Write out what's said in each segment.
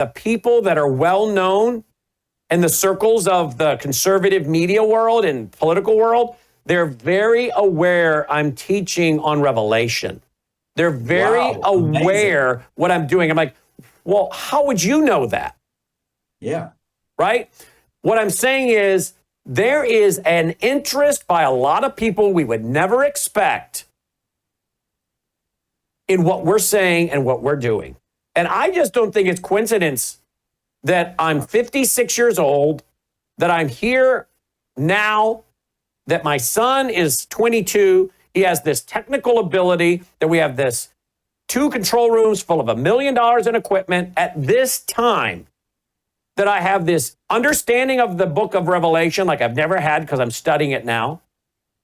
the people that are well known in the circles of the conservative media world and political world, they're very aware I'm teaching on Revelation. They're very aware what I'm doing. I'm like, well, how would you know that? Yeah. Right? What I'm saying is there is an interest by a lot of people we would never expect in what we're saying and what we're doing. And I just don't think it's coincidence that I'm 56 years old, that I'm here now, that my son is 22. He has this technical ability, that we have this 2 control rooms full of $1 million in equipment at this time, that I have this understanding of the book of Revelation like I've never had because I'm studying it now.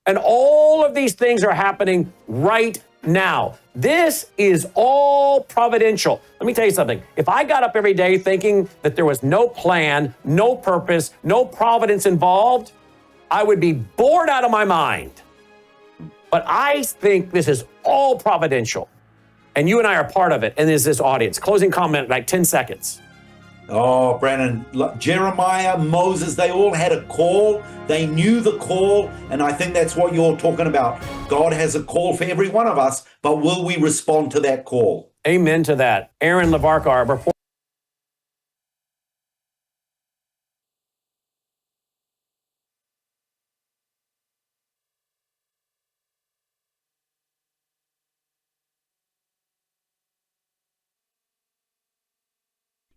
And all of these things are happening right now. This is all providential. Let me tell you something. If I got up every day thinking that there was no plan, no purpose, no providence involved, I would be bored out of my mind. But I think this is all providential. And you and I are part of it. And there's this audience. Closing comment, like 10 seconds. Oh, Brandon, Jeremiah, Moses, they all had a call. They knew the call. And I think that's what you're talking about. God has a call for every one of us, but will we respond to that call? Amen to that. Aaron Lavarca, our reporter.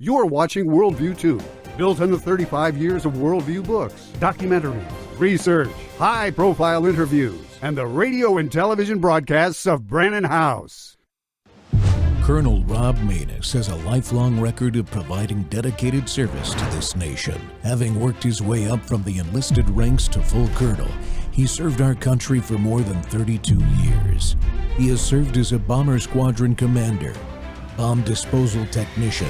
You're watching Worldview 2, built on the 35 years of Worldview books, documentaries, research, high-profile interviews, and the radio and television broadcasts of Brannon House. Colonel Rob Maness has a lifelong record of providing dedicated service to this nation. Having worked his way up from the enlisted ranks to full colonel, he served our country for more than 32 years. He has served as a bomber squadron commander, bomb disposal technician,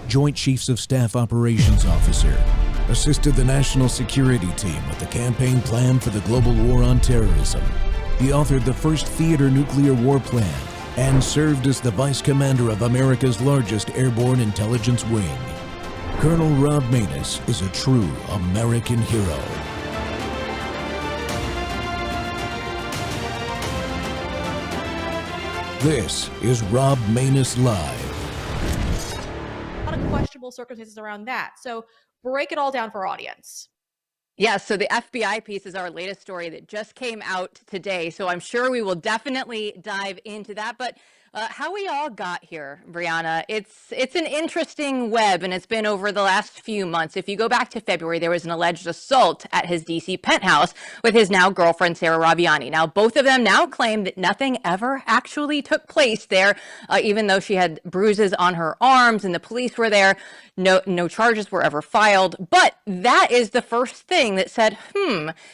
Joint Chiefs of Staff Operations Officer, assisted the National Security Team with the campaign plan for the global war on terrorism. He authored the first theater nuclear war plan and served as the Vice Commander of America's largest airborne intelligence wing. Colonel Rob Maness is a true American hero. This is Rob Maness Live. A lot of questionable circumstances around that. So break it all down for our audience. Yeah, so the FBI piece is our latest story that just came out today. So I'm sure we will definitely dive into that. But how we all got here, Brianna, it's an interesting web, and it's been over the last few months. If you go back to February, there was an alleged assault at his D.C. penthouse with his now girlfriend, Sarah Raviani. Now, both of them now claim that nothing ever actually took place there, even though she had bruises on her arms and the police were there. No charges were ever filed. But that is the first thing that said,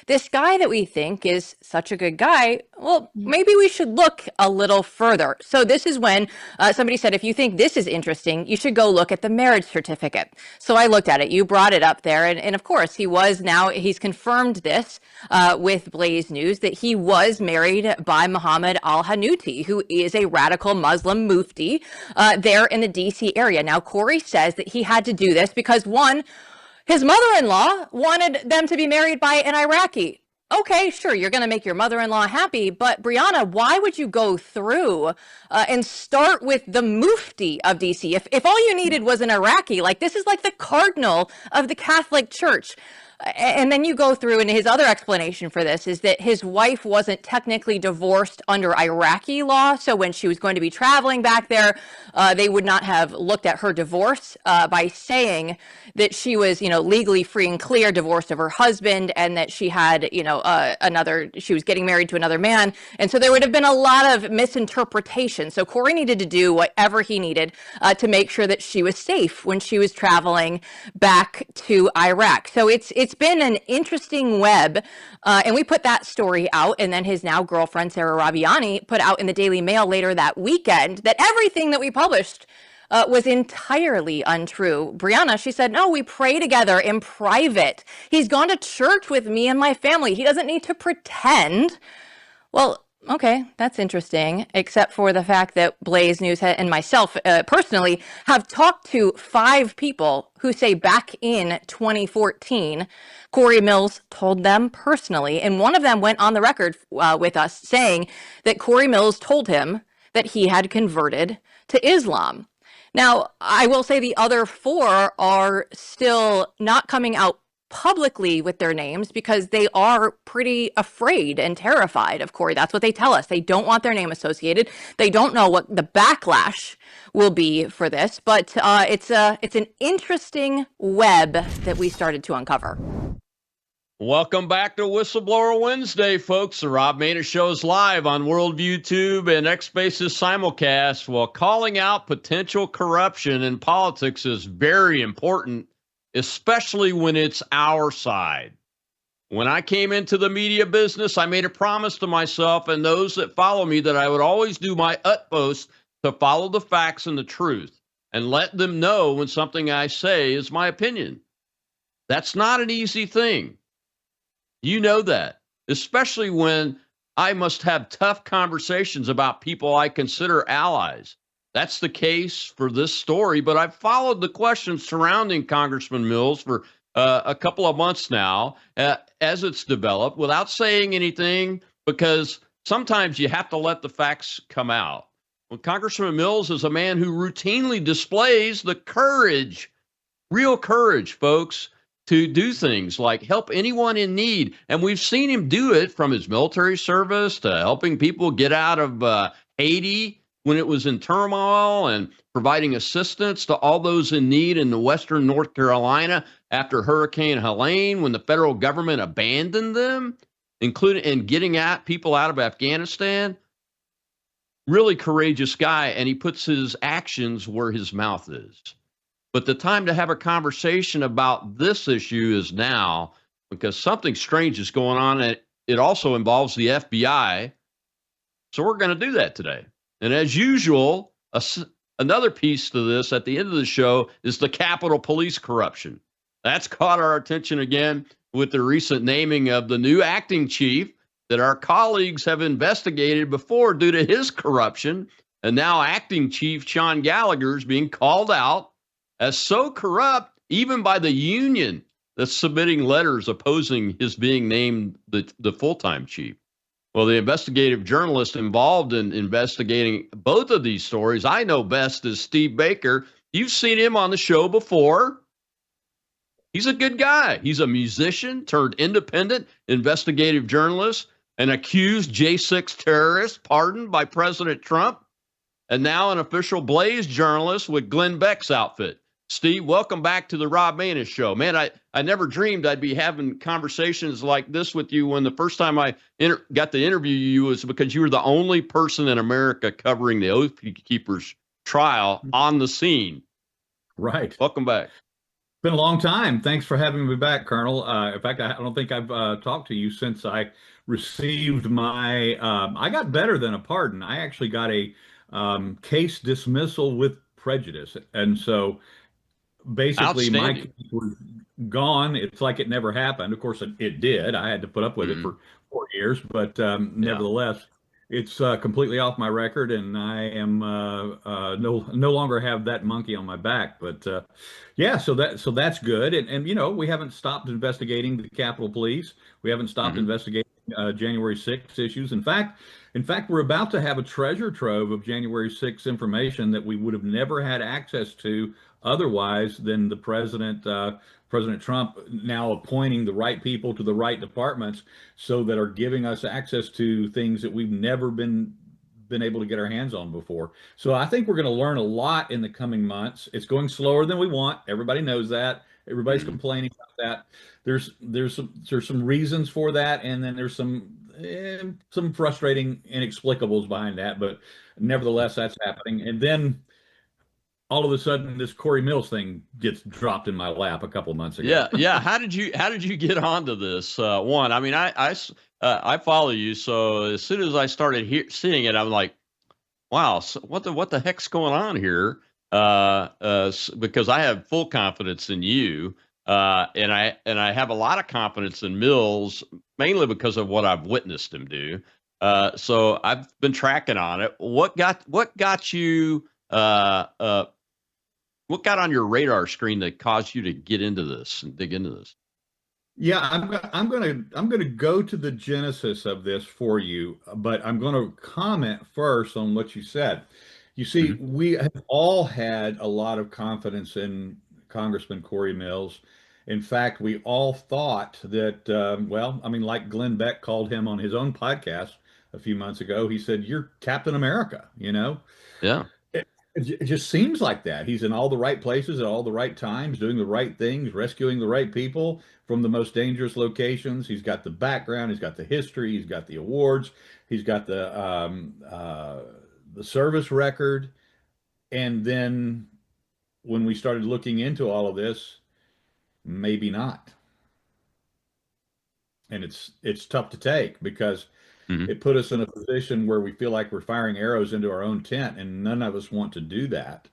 this guy that we think is such a good guy, well, maybe we should look a little further. So this is when somebody said, if you think this is interesting, you should go look at the marriage certificate. So I looked at it. You brought it up there. And of course, he's confirmed this with Blaze News, that he was married by Mohammed al-Hanouti, who is a radical Muslim mufti there in the D.C. area. Now, Corey says that he had to do this because, one, his mother-in-law wanted them to be married by an Iraqi. Okay, sure, you're going to make your mother-in-law happy, but Brianna, why would you go through and start with the mufti of D.C.? If all you needed was an Iraqi, like this is like the cardinal of the Catholic Church. And then you go through, and his other explanation for this is that his wife wasn't technically divorced under Iraqi law. So when she was going to be traveling back there, they would not have looked at her divorce by saying that she was, legally free and clear, divorced of her husband, and that she had, she was getting married to another man. And so there would have been a lot of misinterpretation. So Corey needed to do whatever he needed to make sure that she was safe when she was traveling back to Iraq. So it's been an interesting web, and we put that story out, and then his now girlfriend, Sarah Raviani, put out in the Daily Mail later that weekend that everything that we published was entirely untrue. Brianna, she said, no, we pray together in private. He's gone to church with me and my family. He doesn't need to pretend. Well, Okay, that's interesting, except for the fact that Blaze News and myself personally have talked to 5 people who say back in 2014, Corey Mills told them personally, and one of them went on the record with us saying that Corey Mills told him that he had converted to Islam. Now, I will say the other 4 are still not coming out publicly with their names because they are pretty afraid and terrified of Corey. That's what they tell us. They don't want their name associated. They don't know what the backlash will be for this, but it's an interesting web that we started to uncover. Welcome back to Whistleblower Wednesday, folks. The Rob Maness Show is live on Worldview Tube and X-Spaces simulcast. While calling out potential corruption in politics is very important, especially when it's our side. When I came into the media business, I made a promise to myself and those that follow me that I would always do my utmost to follow the facts and the truth and let them know when something I say is my opinion. That's not an easy thing. You know that, especially when I must have tough conversations about people I consider allies. That's the case for this story, but I've followed the questions surrounding Congressman Mills for a couple of months now as it's developed without saying anything, because sometimes you have to let the facts come out. Well, Congressman Mills is a man who routinely displays the courage, real courage, folks, to do things like help anyone in need. And we've seen him do it from his military service to helping people get out of Haiti when it was in turmoil and providing assistance to all those in need in the western North Carolina after Hurricane Helene when the federal government abandoned them, including in getting at people out of Afghanistan. Really courageous guy, and he puts his actions where his mouth is. But the time to have a conversation about this issue is now, because something strange is going on, and it also involves the FBI. So we're going to do that today. And as usual, another piece to this at the end of the show is the Capitol Police corruption. That's caught our attention again with the recent naming of the new acting chief that our colleagues have investigated before due to his corruption. And now acting chief Sean Gallagher is being called out as so corrupt, even by the union that's submitting letters opposing his being named the full-time chief. Well, the investigative journalist involved in investigating both of these stories I know best is Steve Baker. You've seen him on the show before. He's a good guy. He's a musician turned independent investigative journalist, an accused J6 terrorist pardoned by President Trump, and now an official Blaze journalist with Glenn Beck's outfit. Steve, welcome back to the Rob Maness Show. Man, I never dreamed I'd be having conversations like this with you when the first time I got to interview you was because you were the only person in America covering the Oath Keepers trial on the scene. Right. Welcome back. It's been a long time. Thanks for having me back, Colonel. In fact, I don't think I've talked to you since I received my, I got better than a pardon. I actually got a case dismissal with prejudice. And so basically my case was gone. It's like it never happened. Of course, it did. I had to put up with it for 4 years, but nevertheless, it's completely off my record, and I am no longer have that monkey on my back. But yeah, so that's good. And you know, we haven't stopped investigating the Capitol Police. We haven't stopped investigating January 6th issues. In fact, we're about to have a treasure trove of January 6th information that we would have never had access to otherwise than the President Trump now appointing the right people to the right departments, so that are giving us access to things that we've never been able to get our hands on before. So I think we're going to learn a lot in the coming months. It's going slower than we want. Everybody knows that. Everybody's complaining about that. There's some reasons for that, and then there's some frustrating inexplicables behind that. But nevertheless, that's happening. And then all of a sudden, this Corey Mills thing gets dropped in my lap a couple of months ago. Yeah. How did you get onto this one? I mean, I follow you, so as soon as I started seeing it, I'm like, wow, so what the heck's going on here? Because I have full confidence in you, and I have a lot of confidence in Mills, mainly because of what I've witnessed him do. So I've been tracking on it. What got you? What got on your radar screen that caused you to get into this and dig into this? Yeah, I'm gonna go to the genesis of this for you, but I'm gonna comment first on what you said. You see, Hmm. we have all had a lot of confidence in Congressman Corey Mills. In fact, we all thought that, well, I mean, like Glenn Beck called him on his own podcast a few months ago. He said, "You're Captain America," you know? Yeah. It just seems like that. He's in all the right places at all the right times, doing the right things, rescuing the right people from the most dangerous locations. He's got the background, he's got the history, he's got the awards, he's got the service record. And then when we started looking into all of this, maybe not. And it's tough to take because Hmm. it put us in a position where we feel like we're firing arrows into our own tent, and none of us want to do that.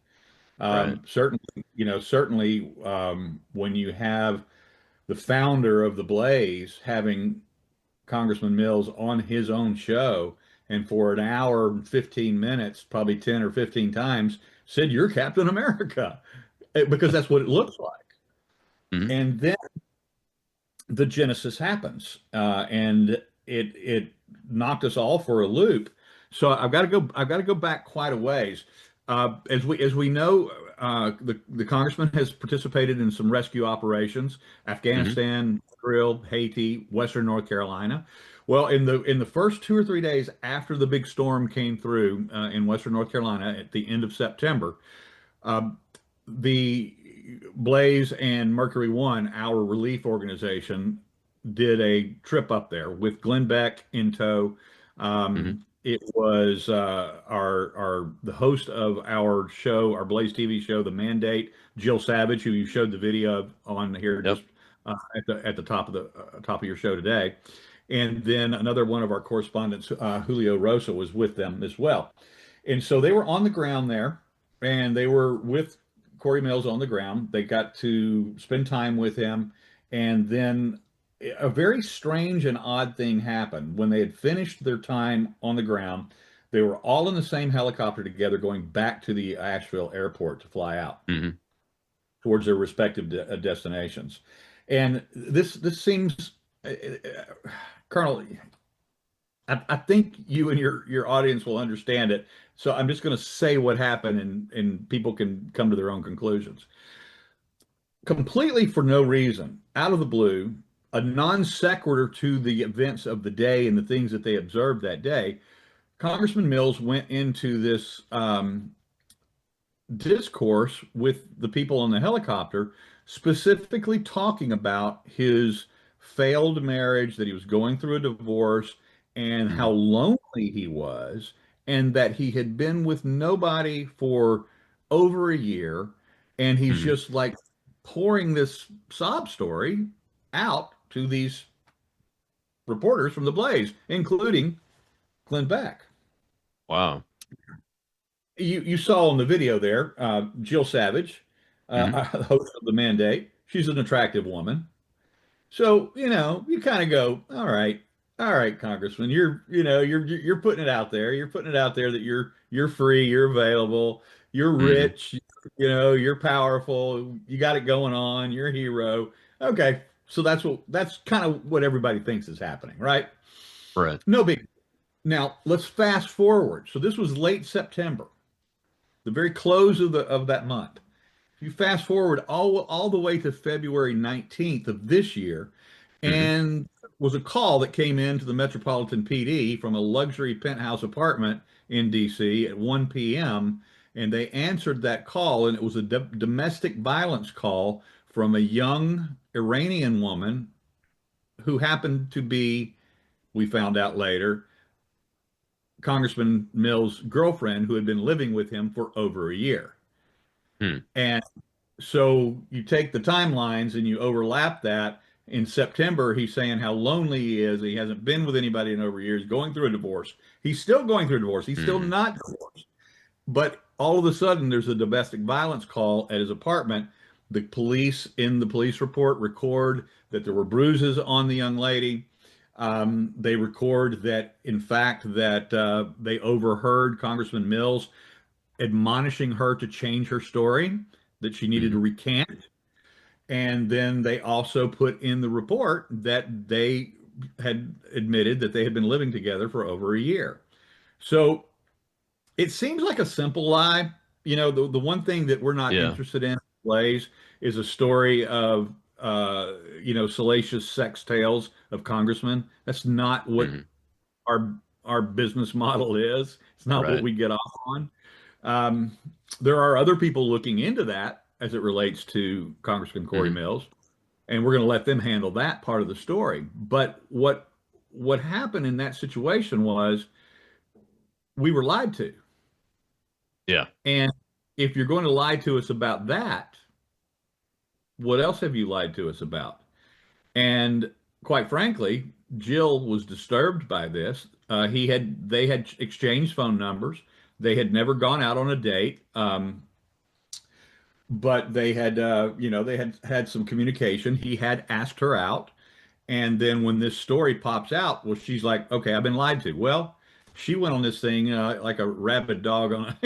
Right. Certainly, when you have the founder of the Blaze having Congressman Mills on his own show, and for an hour and 15 minutes, probably 10 or 15 times, said, "You're Captain America," because that's what it looks like. Hmm. And then the genesis happens, and it knocked us all for a loop. So I've got to go back quite a ways. As we know, the congressman has participated in some rescue operations: Hmm. Afghanistan, Israel, Haiti, Western North Carolina. Well, in the first 2 or 3 days after the big storm came through in Western North Carolina at the end of September, um, the Blaze and Mercury One, our relief organization, did a trip up there with Glenn Beck in tow. Hmm. It was our the host of our show, our Blaze TV show, The Mandate, Jill Savage, who you showed the video of on here just Yep. at the top of your show today, and then another one of our correspondents, Julio Rosa, was with them as well. And so they were on the ground there, and they were with Corey Mills on the ground. They got to spend time with him, and then a very strange and odd thing happened. When they had finished their time on the ground, they were all in the same helicopter together going back to the Asheville airport to fly out Hmm. towards their respective destinations. And this seems, Colonel, I think you and your audience will understand it. So I'm just going to say what happened, and people can come to their own conclusions. Completely for no reason, out of the blue, a non sequitur to the events of the day and the things that they observed that day, Congressman Mills went into this discourse with the people on the helicopter, specifically talking about his failed marriage, that he was going through a divorce, and how Hmm. lonely he was, and that he had been with nobody for over a year. And he's Hmm. just like pouring this sob story out to these reporters from the Blaze, including Glenn Beck. Wow. You saw in the video there, Jill Savage, Hmm. host of the Mandate. She's an attractive woman, so you kind of go, all right, Congressman, you're putting it out there. You're putting it out there that you're free, you're available, you're Hmm. rich, you're powerful, you got it going on, you're a hero. Okay, so that's kind of what everybody thinks is happening, right? Right. No big. Now let's fast forward. So this was late September, the very close of that month. You fast forward all the way to February 19th of this year, Hmm. and was a call that came in to the Metropolitan PD from a luxury penthouse apartment in DC at 1 p.m. And they answered that call, and it was a domestic violence call from a young Iranian woman who happened to be, we found out later, Congressman Mills' girlfriend, who had been living with him for over a year. Hmm. And so you take the timelines and you overlap that. In September, he's saying how lonely he is. He hasn't been with anybody in over years, going through a divorce. He's still going through a divorce. He's still Hmm. not divorced. But all of a sudden, there's a domestic violence call at his apartment. The police, in the police report, record that there were bruises on the young lady. They record that, in fact, that they overheard Congressman Mills admonishing her to change her story, that she needed to recant. And then they also put in the report that they had admitted that they had been living together for over a year. So it seems like a simple lie. The one thing that we're not Yeah. interested in, Blaze, is a story of salacious sex tales of congressmen. That's not what our business model is. It's not what Right. we get off on. There are other people looking into that as it relates to Congressman Corey Mills, and we're going to let them handle that part of the story. But what happened in that situation was we were lied to. Yeah. And if you're going to lie to us about that, what else have you lied to us about? And quite frankly, Jill was disturbed by this. They had exchanged phone numbers. They had never gone out on a date, but they had had some communication. He had asked her out, and then when this story pops out, well, she's like, "Okay, I've been lied to." Well, she went on this thing like a rabid dog on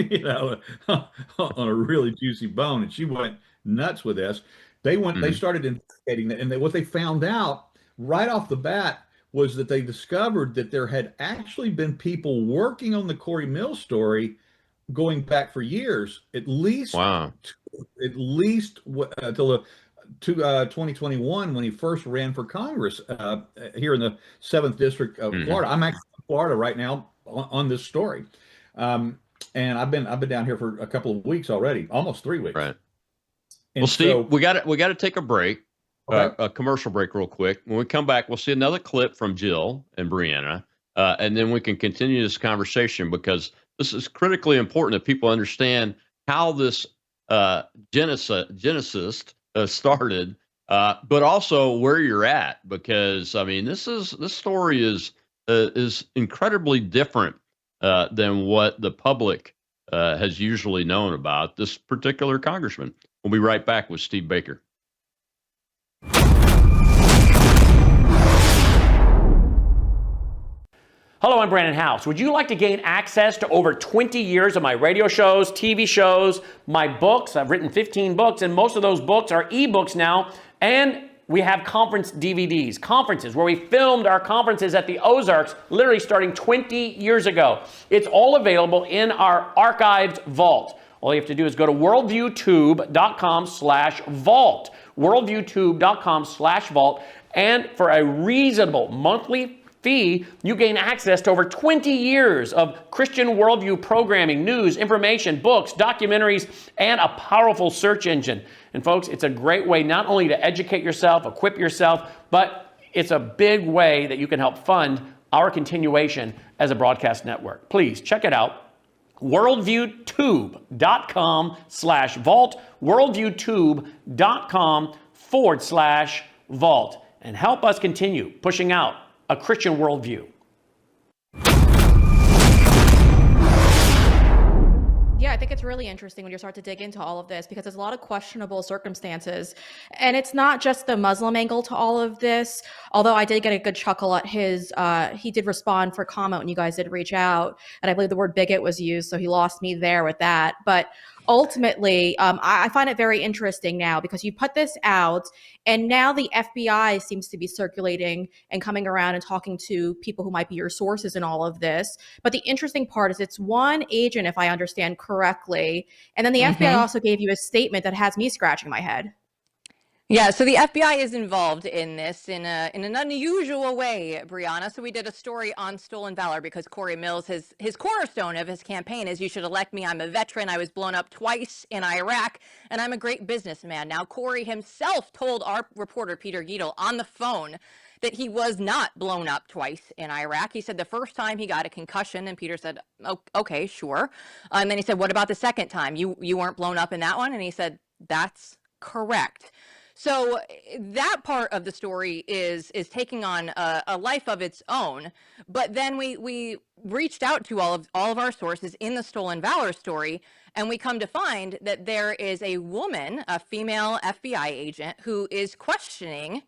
on a really juicy bone, and she went nuts with this. They started investigating that, and what they found out right off the bat was that they discovered that there had actually been people working on the Corey Mills story going back for years, at least Wow. until 2021 when he first ran for Congress here in the 7th District of Florida. I'm actually in Florida right now on this story, and I've been down here for a couple of weeks already, almost 3 weeks. Right. And Well, Steve, so, we got to take a break, Okay. a commercial break, real quick. When we come back, we'll see another clip from Jill and Brianna, and then we can continue this conversation because this is critically important that people understand how this genesis started, but also where you're at. Because I mean, this story is incredibly different than what the public has usually known about this particular congressman. We'll be right back with Steve Baker. Hello, I'm Brandon House. Would you like to gain access to over 20 years of my radio shows, TV shows, my books? I've written 15 books, and most of those books are ebooks now. And we have conference DVDs, conferences where we filmed our conferences at the Ozarks, literally starting 20 years ago. It's all available in our archived vault. All you have to do is go to worldviewtube.com/vault, worldviewtube.com/vault, and for a reasonable monthly fee, you gain access to over 20 years of Christian worldview programming, news, information, books, documentaries, and a powerful search engine. And folks, it's a great way not only to educate yourself, equip yourself, but it's a big way that you can help fund our continuation as a broadcast network. Please check it out. worldviewtube.com/vault, worldviewtube.com/vault, and help us continue pushing out a Christian worldview. Yeah, I think it's really interesting when you start to dig into all of this because there's a lot of questionable circumstances. And it's not just the Muslim angle to all of this, although I did get a good chuckle at his, he did respond for comment when you guys did reach out. And I believe the word bigot was used, so he lost me there with that. But ultimately, I find it very interesting now because you put this out and now the FBI seems to be circulating and coming around and talking to people who might be your sources in all of this. But the interesting part is it's one agent, if I understand correctly. And then the FBI also gave you a statement that has me scratching my head. Yeah, so the FBI is involved in this in an unusual way, Brianna. So we did a story on stolen valor because Corey Mills, his cornerstone of his campaign is "You should elect me. I'm a veteran. I was blown up twice in Iraq, and I'm a great businessman." Now, Corey himself told our reporter Peter Giedel on the phone that he was not blown up twice in Iraq. He said the first time he got a concussion, and Peter said, "Oh, okay, sure." And then he said, "What about the second time? You weren't blown up in that one?" And he said, "That's correct." So that part of the story is taking on a life of its own. But then we reached out to all of our sources in the stolen valor story, and we come to find that there is a woman, a female FBI agent, who is questioning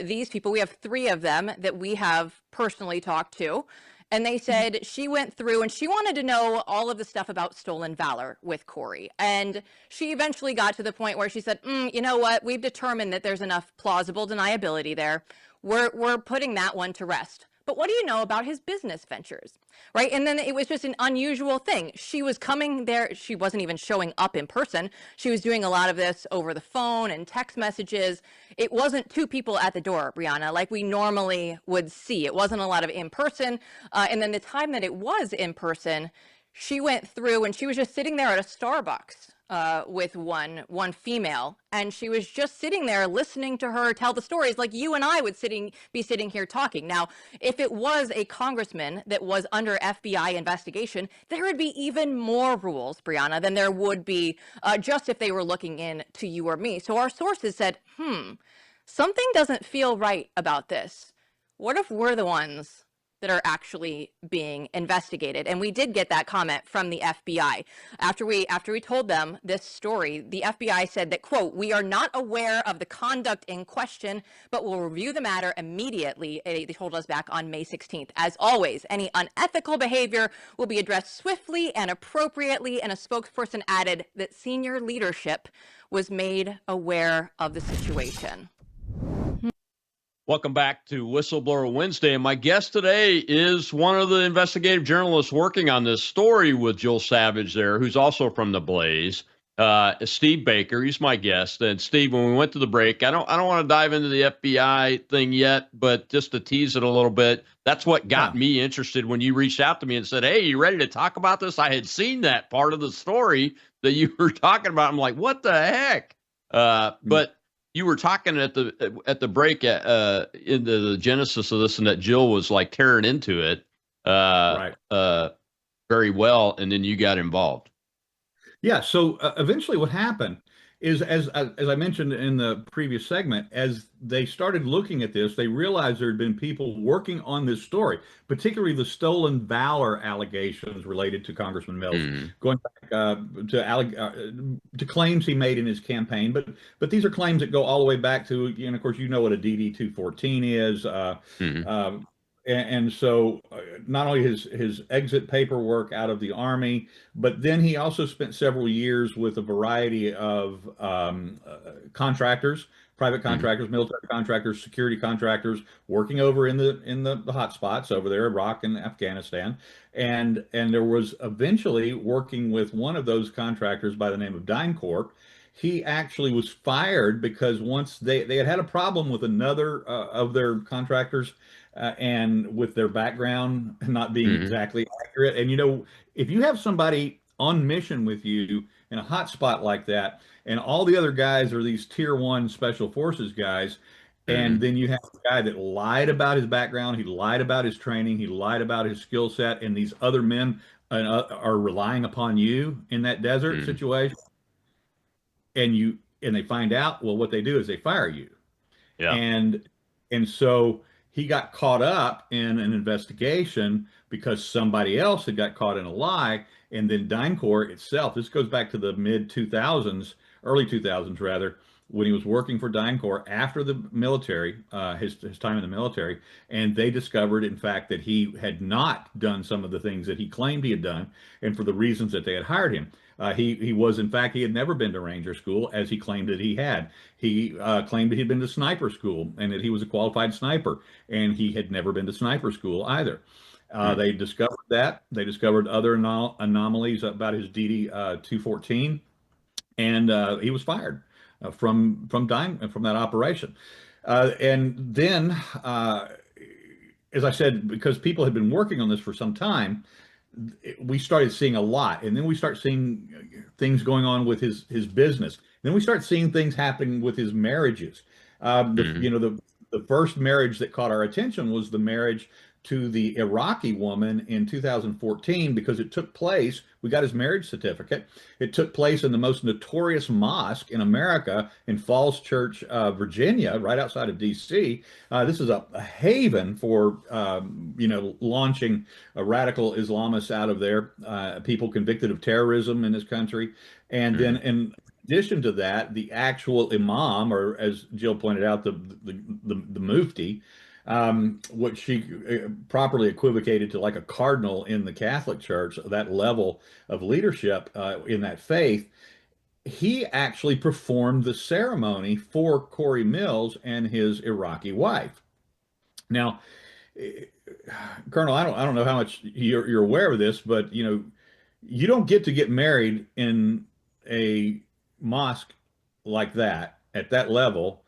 these people. We have 3 of them that we have personally talked to. And they said she went through and she wanted to know all of the stuff about stolen valor with Corey. And she eventually got to the point where she said, you know what? We've determined that there's enough plausible deniability there. We're putting that one to rest. But what do you know about his business ventures, right? And then it was just an unusual thing. She was coming there. She wasn't even showing up in person. She was doing a lot of this over the phone and text messages. It wasn't 2 people at the door, Brianna, like we normally would see. It wasn't a lot of in person. And then the time that it was in person, she went through and she was just sitting there at a Starbucks with one female, and she was just sitting there listening to her tell the stories like you and I would be sitting here talking. Now, if it was a congressman that was under FBI investigation, there would be even more rules, Brianna, than there would be just if they were looking in to you or me. So our sources said, something doesn't feel right about this. What if we're the ones that are actually being investigated? And we did get that comment from the FBI. After we told them this story, the FBI said that, quote, "We are not aware of the conduct in question, but will review the matter immediately." They told us back on May 16th. As always, any unethical behavior will be addressed swiftly and appropriately. And a spokesperson added that senior leadership was made aware of the situation. Welcome back to Whistleblower Wednesday. And my guest today is one of the investigative journalists working on this story with Jill Savage there, who's also from the Blaze, Steve Baker. He's my guest. And Steve, when we went to the break, I don't want to dive into the FBI thing yet, but just to tease it a little bit, that's what got me interested when you reached out to me and said, "Hey, you ready to talk about this?" I had seen that part of the story that you were talking about. I'm like, what the heck? But you were talking at the break into the genesis of this, and that Jill was like tearing into it very well, and then you got involved. Yeah. So eventually, what happened is, as I mentioned in the previous segment, as they started looking at this, they realized there had been people working on this story, particularly the stolen valor allegations related to Congressman Mills, going back to claims he made in his campaign. But these are claims that go all the way back to, and of course, you know what a DD 214 is. And so not only his exit paperwork out of the Army, but then he also spent several years with a variety of contractors, private contractors, military contractors, security contractors, working over in the hot spots over there, Iraq and Afghanistan. And there was eventually working with one of those contractors by the name of DynCorp. He actually was fired because once they had a problem with another of their contractors, and with their background not being exactly accurate. And, you know, if you have somebody on mission with you in a hot spot like that, and all the other guys are these tier 1 special forces guys, and then you have a guy that lied about his background, he lied about his training, he lied about his skill set, and these other men are relying upon you in that desert situation, and they find out, well, what they do is they fire you. And so he got caught up in an investigation because somebody else had got caught in a lie. And then DynCorp itself, this goes back to the mid 2000s, early 2000s rather, when he was working for DynCorp after the military, his time in the military, and they discovered, in fact, that he had not done some of the things that he claimed he had done, and for the reasons that they had hired him. He was, in fact, he had never been to Ranger School, as he claimed that he had. He claimed that he'd been to sniper school and that he was a qualified sniper, and he had never been to sniper school either. They discovered that. They discovered other anomalies about his DD 214, and he was fired from that operation. And then, as I said, because people had been working on this for some time, we started seeing a lot, and then we start seeing things going on with his business. Then we start seeing things happening with his marriages. The first marriage that caught our attention was the marriage to the Iraqi woman in 2014, because it took place, we got his marriage certificate. It took place in the most notorious mosque in America, in Falls Church, Virginia, right outside of DC. This is a haven for, launching radical Islamists out of there, people convicted of terrorism in this country. And then addition to that, the actual imam, or as Jill pointed out, the mufti, what she properly equivocated to like a cardinal in the Catholic Church, that level of leadership in that faith, he actually performed the ceremony for Corey Mills and his Iraqi wife. Now, eh, Colonel, I don't know how much you're aware of this, but you don't get to get married in a mosque like that at that level,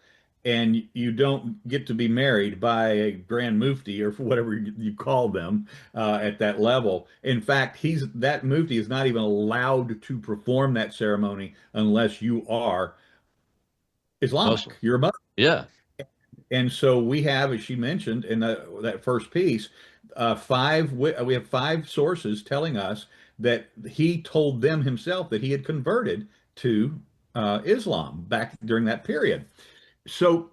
and you don't get to be married by a grand mufti or whatever you call them at that level. In fact, that mufti is not even allowed to perform that ceremony unless you are Islamic. Muslim. You're a Muslim. Yeah. And so we have, as she mentioned in that first piece, we have five sources telling us that he told them himself that he had converted to Islam back during that period. So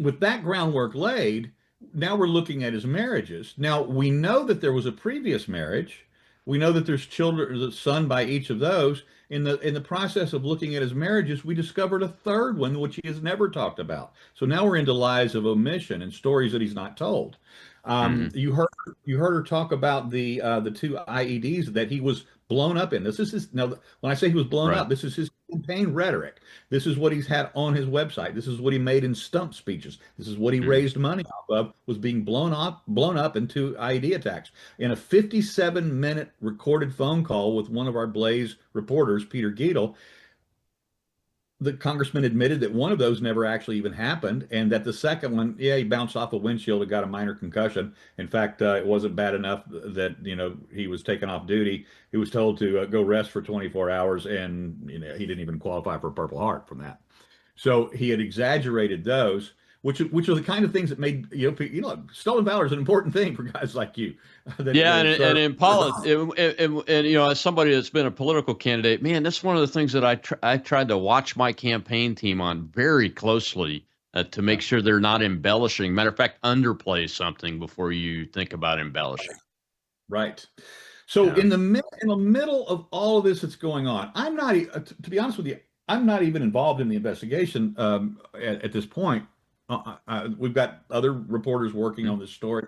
with that groundwork laid, now we're looking at his marriages. Now we know that there was a previous marriage. We know that there's children, a son by each of those. In the process of looking at his marriages, we discovered a third one which he has never talked about. So now we're into lies of omission and stories that he's not told. Hmm. You heard her talk about the two IEDs that he was blown up in. This is his, now when I say he was blown Right. up, this is his campaign rhetoric. This is what he's had on his website. This is what he made in stump speeches. This is what he Hmm. raised money off of, was being blown up into IED attacks. In a 57-minute recorded phone call with one of our Blaze reporters, Peter Giedel, the congressman admitted that one of those never actually even happened, and that the second one, yeah, he bounced off a windshield and got a minor concussion. In fact, it wasn't bad enough that he was taken off duty. He was told to go rest for 24 hours, and he didn't even qualify for a Purple Heart from that. So he had exaggerated those, which are the kind of things that made stolen valor is an important thing for guys like you. Yeah, that and serve. in politics, and as somebody that's been a political candidate, man, that's one of the things that I tried to watch my campaign team on very closely to make sure they're not embellishing. Matter of fact, underplay something before you think about embellishing. Right. So Yeah. in the middle of all of this that's going on, I'm not, to be honest with you, I'm not even involved in the investigation at this point. We've got other reporters working on this story,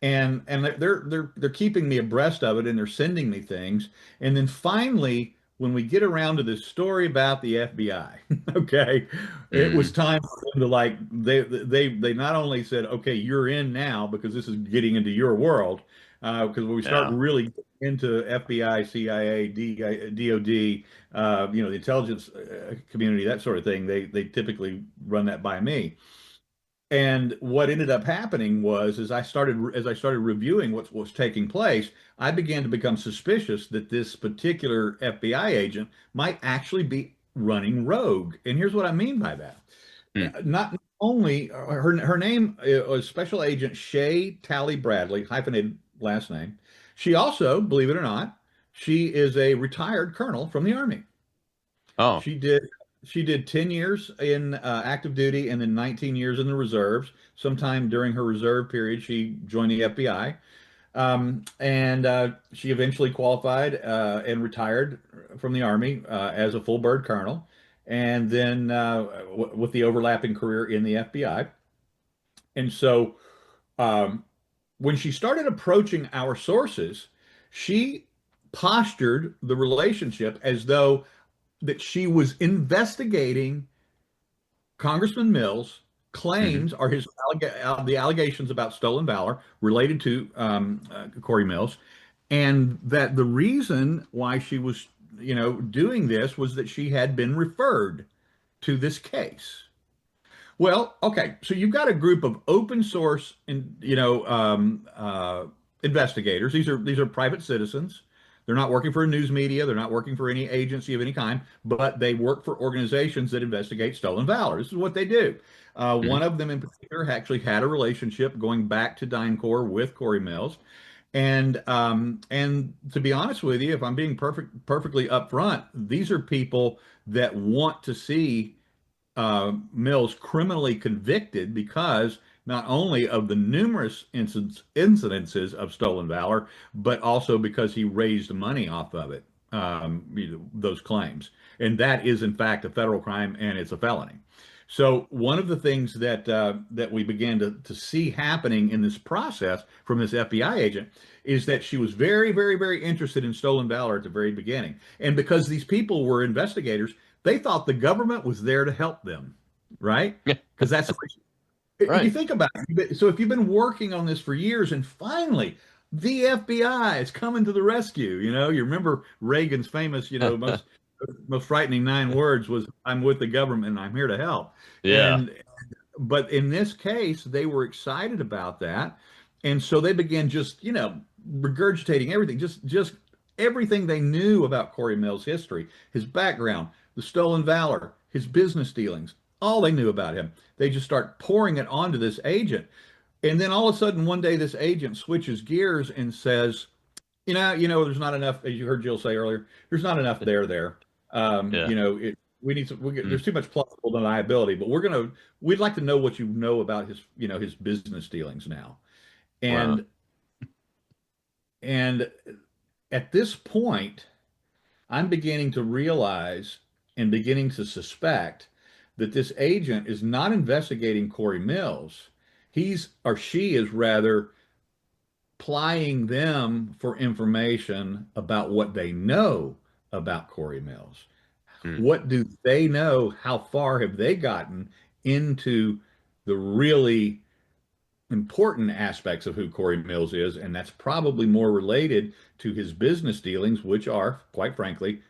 and they're keeping me abreast of it, and they're sending me things. And then finally, when we get around to this story about the FBI, okay, it was Mhm. time for them to, like, they not only said, okay, you're in now because this is getting into your world. Because when we start Yeah. really into FBI, CIA, DOD, the intelligence community, that sort of thing, they typically run that by me. And what ended up happening was, as I started reviewing what was taking place, I began to become suspicious that this particular FBI agent might actually be running rogue. And here's what I mean by that. Hmm. Not only her name was Special Agent Shay Tally Bradley, hyphenated last name. She also, believe it or not, she is a retired colonel from the Army. Oh. She did 10 years in active duty and then 19 years in the reserves. Sometime during her reserve period, she joined the FBI. And she eventually qualified and retired from the Army as a full bird colonel, and then with the overlapping career in the FBI. And so um, when she started approaching our sources, she postured the relationship as though that she was investigating Congressman Mills' Hmm. claims are the allegations about stolen valor related to Corey Mills, and that the reason why she was, doing this was that she had been referred to this case. Well, okay, so you've got a group of open source and investigators. These are private citizens. They're not working for a news media. They're not working for any agency of any kind, but they work for organizations that investigate stolen valor. This is what they do. Hmm. One of them in particular actually had a relationship going back to DynCorp with Corey Mills. And to be honest with you, if I'm being perfectly upfront, these are people that want to see Mills criminally convicted because not only of the numerous incidences of stolen valor, but also because he raised money off of it. those claims. And that is, in fact, a federal crime, and it's a felony. So one of the things that we began to see happening in this process from this FBI agent is that she was very, very, very interested in stolen valor at the very beginning. And because these people were investigators, they thought the government was there to help them, right? Yeah. Because that's if you think about it. So if you've been working on this for years and finally the FBI is coming to the rescue, you remember Reagan's famous, most frightening 9 words was, "I'm with the government and I'm here to help." Yeah. But in this case, they were excited about that. And so they began just, regurgitating everything, just everything they knew about Corey Mills' history, his background, the stolen valor, his business dealings, all they knew about him. They just start pouring it onto this agent. And then all of a sudden, one day, this agent switches gears and says, there's not enough, as you heard Jill say earlier, there's not enough there. Yeah. We need there's too much plausible deniability, but we'd like to know what you know about his business dealings now. And, Wow. and at this point, I'm beginning to realize and beginning to suspect that this agent is not investigating Corey Mills. He's, or she is rather, plying them for information about what they know about Corey Mills. Hmm. What do they know? How far have they gotten into the really important aspects of who Corey Mills is? And that's probably more related to his business dealings, which are, quite frankly,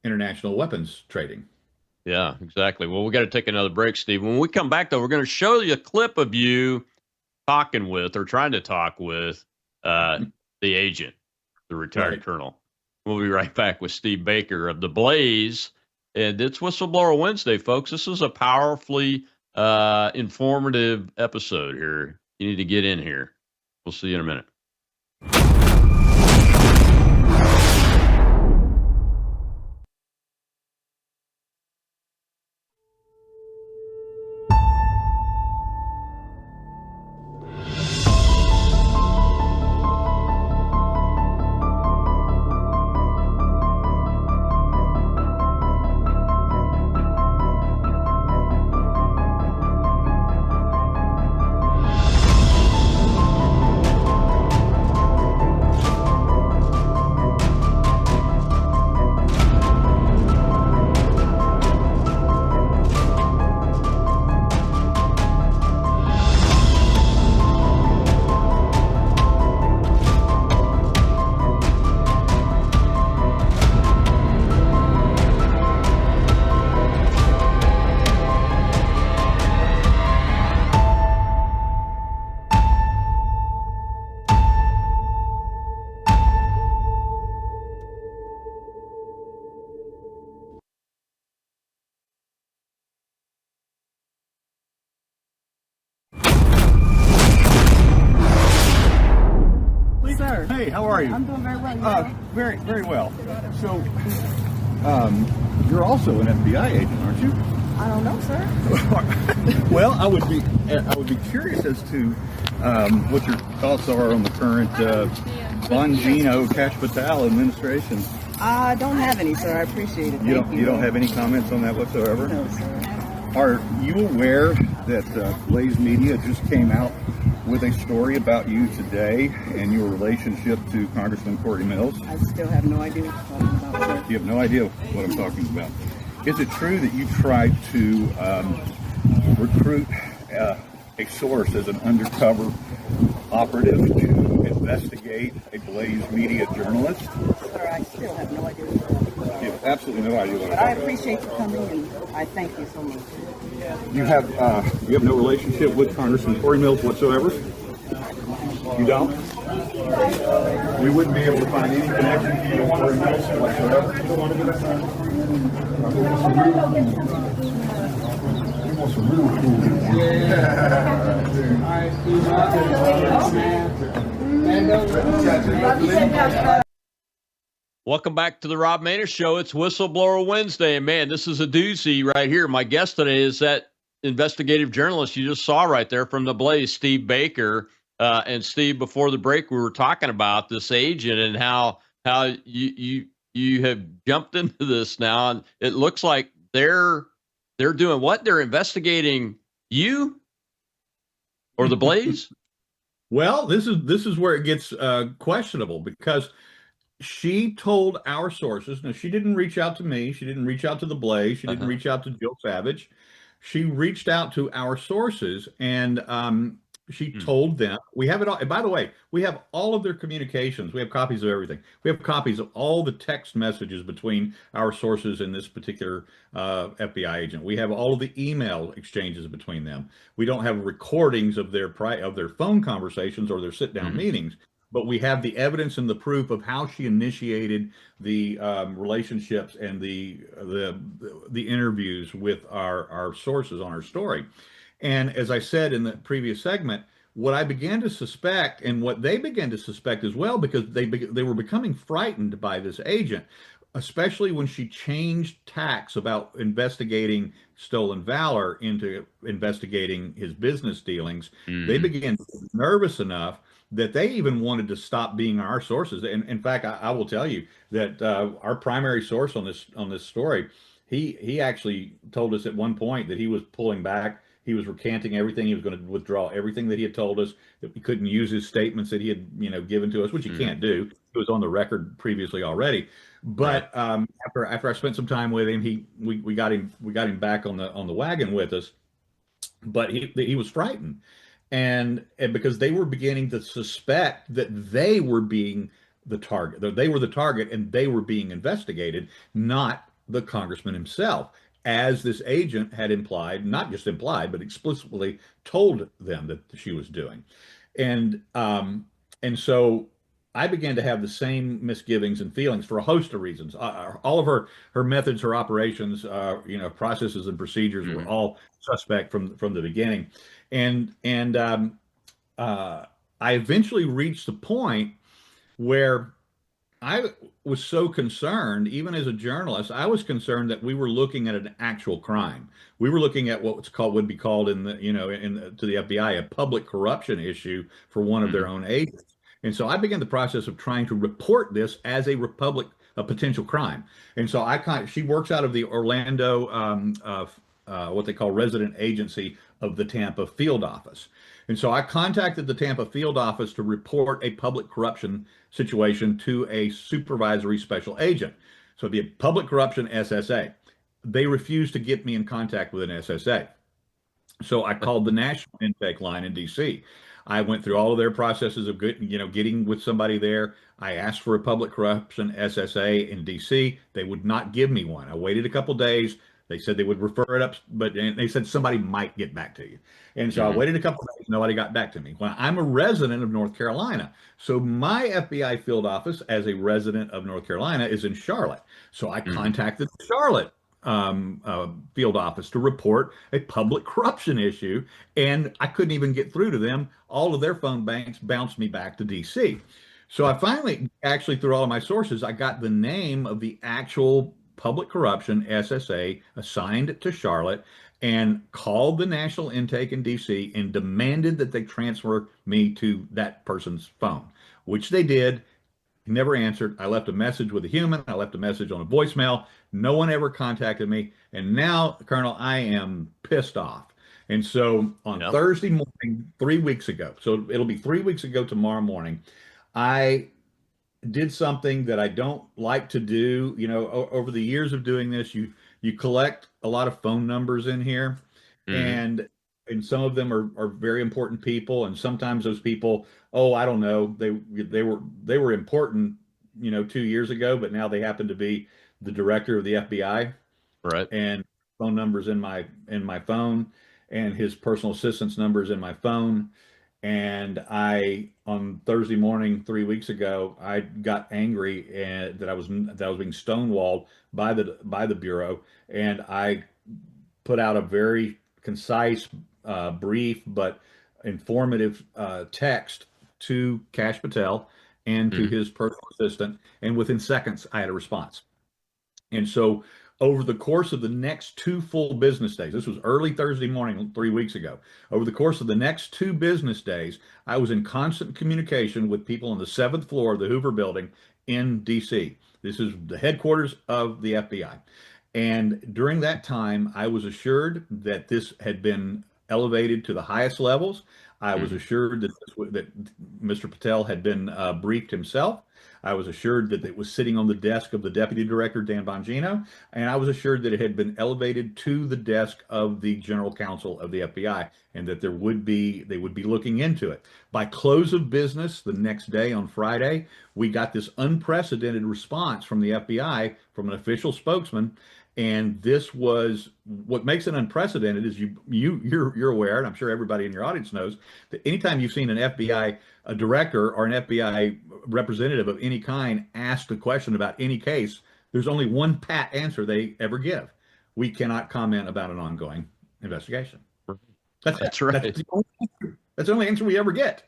international weapons trading. Yeah, exactly. Well, we got to take another break, Steve. When we come back, though, we're going to show you a clip of you talking with, or trying to talk with, the agent, the retired Right. colonel. We'll be right back with Steve Baker of The Blaze. And it's Whistleblower Wednesday, folks. This is a powerfully informative episode here. You need to get in here. We'll see you in a minute. Sir. Hey, how are you? I'm doing very well. Very, very well. So, you're also an FBI agent, aren't you? I don't know, sir. Well, I would be curious as to what your thoughts are on the current Bongino Cash Patel administration. I don't have any, sir. I appreciate it. You don't have any comments on that whatsoever? No, sir. Are you aware that Blaze Media just came out with a story about you today and your relationship to Congressman Corey Mills? I still have no idea what you're talking about, sir. You have no idea what I'm talking about. Is it true that you tried to recruit a source as an undercover operative to investigate a Blaze Media journalist? Sir, I still have no idea what you're talking about. You have absolutely no idea what But I'm I talking appreciate you coming, and I thank you so much. about. You have no relationship with Congressman Corey Mills whatsoever? You don't? We wouldn't be able to find any connection to you with Corey Mills whatsoever? Welcome back to the Rob Maness Show. It's Whistleblower Wednesday. And man, this is a doozy right here. My guest today is that investigative journalist you just saw right there from The Blaze, Steve Baker. And Steve, before the break, we were talking about this agent and how you you have jumped into this now, and it looks like they're doing what? They're investigating you or the Blaze? Well, this is where it gets questionable because she told our sources. Now, she didn't reach out to me. She didn't reach out to the Blaze. She didn't Uh-huh. reach out to Jill Savage. She reached out to our sources, and she Hmm. told them we have it all. And by the way, we have all of their communications. We have copies of everything. We have copies of all the text messages between our sources and this particular FBI agent. We have all of the email exchanges between them. We don't have recordings of their phone conversations or their sit down Mhm. meetings, but we have the evidence and the proof of how she initiated the relationships and the interviews with our sources on our story. And as I said in the previous segment, what I began to suspect, and what they began to suspect as well, because they were becoming frightened by this agent, especially when she changed tacks about investigating stolen valor into investigating his business dealings. They Mhm. began to get nervous enough that they even wanted to stop being our sources. And in fact, I will tell you that our primary source on this story, he actually told us at one point that he was pulling back. He was recanting everything. He was going to withdraw everything that he had told us. That we couldn't use his statements that he had, given to us, which he Mhm. can't do. It was on the record previously already. Right. But after I spent some time with him, we got him back on the wagon with us. But he was frightened, and because they were beginning to suspect that they were being the target, that they were the target, and they were being investigated, not the congressman himself, as this agent had implied, not just implied, but explicitly told them that she was doing. And so I began to have the same misgivings and feelings for a host of reasons. All of her methods, her operations, processes and procedures were Mhm. all suspect from the beginning. And uh, I eventually reached the point where I was so concerned, even as a journalist, I was concerned that we were looking at an actual crime. We were looking at what would be called in to the FBI a public corruption issue for one of their Mhm. own agents. And so I began the process of trying to report this as a potential crime. And so she works out of the Orlando, what they call resident agency of the Tampa field office. And so I contacted the Tampa field office to report a public corruption situation to a supervisory special agent. So it'd be a public corruption SSA. They refused to get me in contact with an SSA. So I called the national intake line in DC. I went through all of their processes of getting with somebody there. I asked for a public corruption SSA in DC. They would not give me one. I waited a couple days. They said they would refer it up, but they said somebody might get back to you. And so I Mhm. waited a couple of days. Nobody got back to me. Well, I'm a resident of North Carolina. So my FBI field office as a resident of North Carolina is in Charlotte. So I Mhm. contacted Charlotte field office to report a public corruption issue, and I couldn't even get through to them. All of their phone banks bounced me back to DC. So I finally, actually, through all of my sources, I got the name of the actual public corruption SSA assigned to Charlotte and called the national intake in DC and demanded that they transfer me to that person's phone, which they did. He never answered. I left a message with a human. I left a message on a voicemail. No one ever contacted me. And now, Colonel, I am pissed off. And so on Yep. Thursday morning, 3 weeks ago, so it'll be 3 weeks ago tomorrow morning, I did something that I don't like to do. Over the years of doing this, you collect a lot of phone numbers in here, Mhm. and some of them are very important people, and sometimes those people, oh, I don't know, they were important, 2 years ago, but now they happen to be the director of the FBI, Right. and phone numbers in my phone, and his personal assistant's numbers in my phone. And on Thursday morning, 3 weeks ago, I got angry and that I was being stonewalled by the bureau, and I put out a very concise, brief but informative text to Cash Patel and to Mhm. his personal assistant, and within seconds, I had a response. And so over the course of the next two full business days, this was early Thursday morning, 3 weeks ago. Over the course of the next two business days, I was in constant communication with people on the seventh floor of the Hoover building in DC. This is the headquarters of the FBI. And during that time, I was assured that this had been elevated to the highest levels. I was Hmm. assured that that Mr. Patel had been briefed himself. I was assured that it was sitting on the desk of the Deputy Director, Dan Bongino, and I was assured that it had been elevated to the desk of the General Counsel of the FBI, and that they would be looking into it. By close of business the next day on Friday, we got this unprecedented response from the FBI, from an official spokesman. And this was what makes it unprecedented is you're aware, and I'm sure everybody in your audience knows, that anytime you've seen an FBI a director or an FBI representative of any kind asked a question about any case, there's only one pat answer they ever give. We cannot comment about an ongoing investigation. That's it. That's right. That's the only answer we ever get.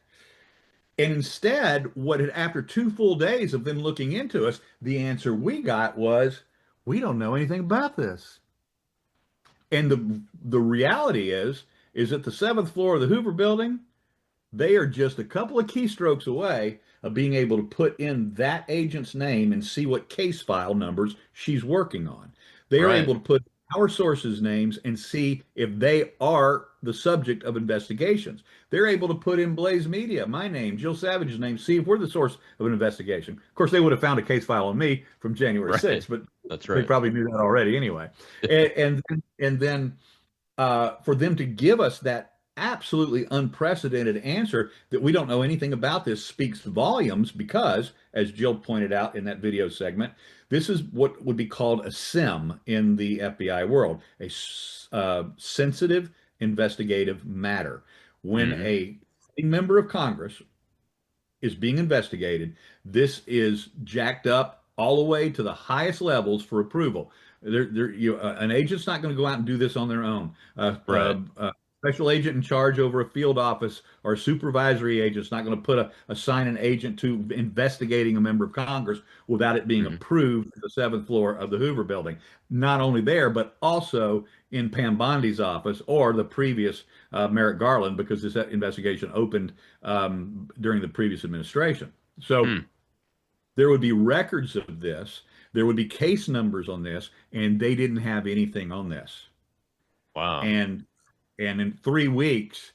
And instead, after 2 full days of them looking into us, the answer we got was, we don't know anything about this. And the reality is that the seventh floor of the Hoover building, they are just a couple of keystrokes away of being able to put in that agent's name and see what case file numbers she's working on. They are Right. able to put our sources' names and see if they are the subject of investigations. They're able to put in Blaze Media, my name, Jill Savage's name, see if we're the source of an investigation. Of course, they would have found a case file on me from January Right. 6th, but That's they right. probably knew that already anyway. And then for them to give us that absolutely unprecedented answer that we don't know anything about this speaks volumes because, as Jill pointed out in that video segment, this is what would be called a SIM in the FBI world, a sensitive investigative matter. When Hmm. a member of Congress is being investigated, this is jacked up all the way to the highest levels for approval. An agent's not going to go out and do this on their own. Right. Special agent in charge over a field office or a supervisory agent's not going to assign an agent to investigating a member of Congress without it being Hmm. approved at the seventh floor of the Hoover building. Not only there, but also in Pam Bondi's office or the previous Merrick Garland, because this investigation opened during the previous administration. So Hmm. there would be records of this. There would be case numbers on this, and they didn't have anything on this. Wow. And in 3 weeks,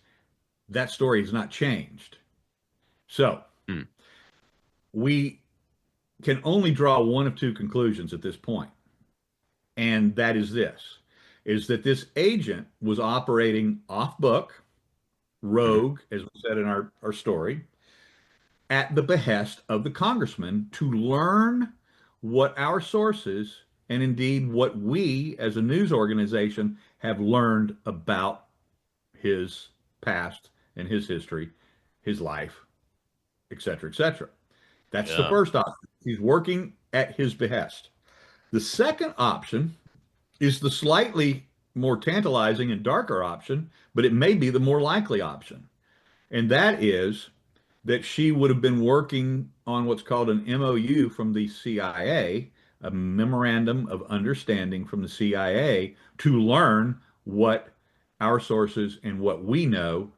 that story has not changed. So Hmm. we can only draw one of two conclusions at this point, and that is this: is that this agent was operating off book, Hmm. rogue, as we said in our story, at the behest of the congressman to learn what our sources and indeed what we as a news organization have learned about his past and his history, his life, et cetera, et cetera. That's the Yeah. first option. He's working at his behest. The second option is the slightly more tantalizing and darker option, but it may be the more likely option. And that is that she would have been working on what's called an MOU from the CIA, a memorandum of understanding from the CIA, to learn what our sources and what we know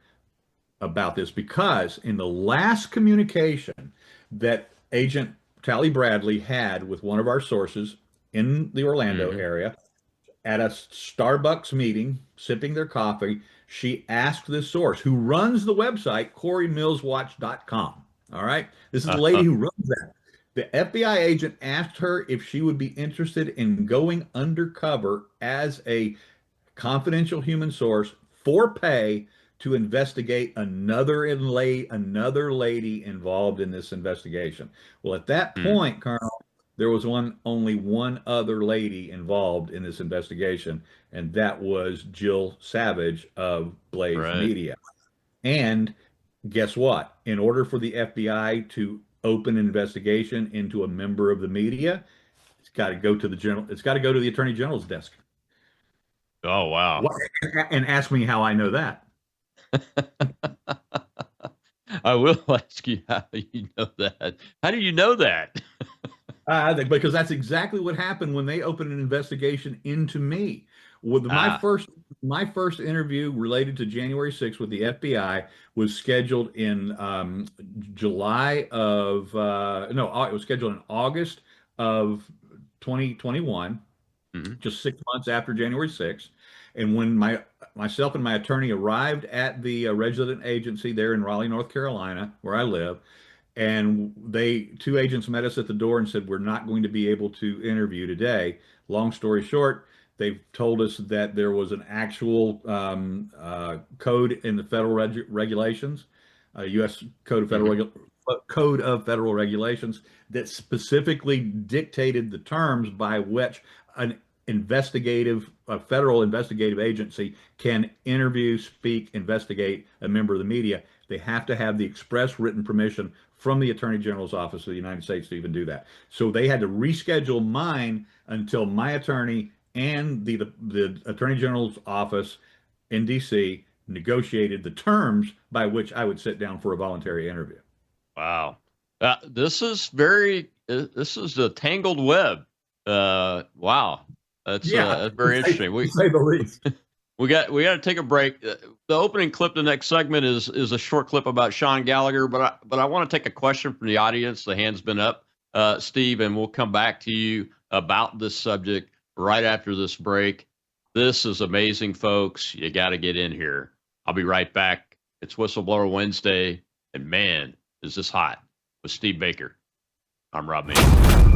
about this. Because in the last communication that Agent Tally Bradley had with one of our sources in the Orlando Hmm. area, at a Starbucks meeting, sipping their coffee, she asked this source who runs the website, CoreyMillsWatch.com. All right. This is the lady who runs that. The FBI agent asked her if she would be interested in going undercover as a confidential human source for pay to investigate another lady involved in this investigation. Well, at that Hmm. point, Colonel, there was only one other lady involved in this investigation, and that was Jill Savage of Blaze Right. Media. And guess what? In order for the FBI to open an investigation into a member of the media, it's got to go to the Attorney General's desk. Oh, wow. And ask me how I know that. I will ask you how you know that. How do you know that? Because that's exactly what happened when they opened an investigation into me. With Ah. my first interview related to January 6th with the FBI was scheduled in July of no, it was scheduled in August of 2021, Mhm. just 6 months after January 6th. And when myself and my attorney arrived at the resident agency there in Raleigh, North Carolina, where I live, and two agents met us at the door and said, we're not going to be able to interview today. Long story short, they've told us that there was an actual code in the federal regulations, U.S. Code of Federal Regulations, that specifically dictated the terms by which a federal investigative agency can interview, speak, investigate a member of the media. They have to have the express written permission from the Attorney General's office of the United States to even do that. So they had to reschedule mine until my attorney and the Attorney General's office in DC negotiated the terms by which I would sit down for a voluntary interview. Wow. This is the tangled web. Wow. That's very interesting. To say the least. We got to take a break. The opening clip, the next segment is a short clip about Sean Gallagher, but I want to take a question from the audience. The hand's been up, Steve, and we'll come back to you about this subject right after this break. This is amazing, folks. You got to get in here. I'll be right back. It's Whistleblower Wednesday, and man, is this hot with Steve Baker. I'm Rob Maness.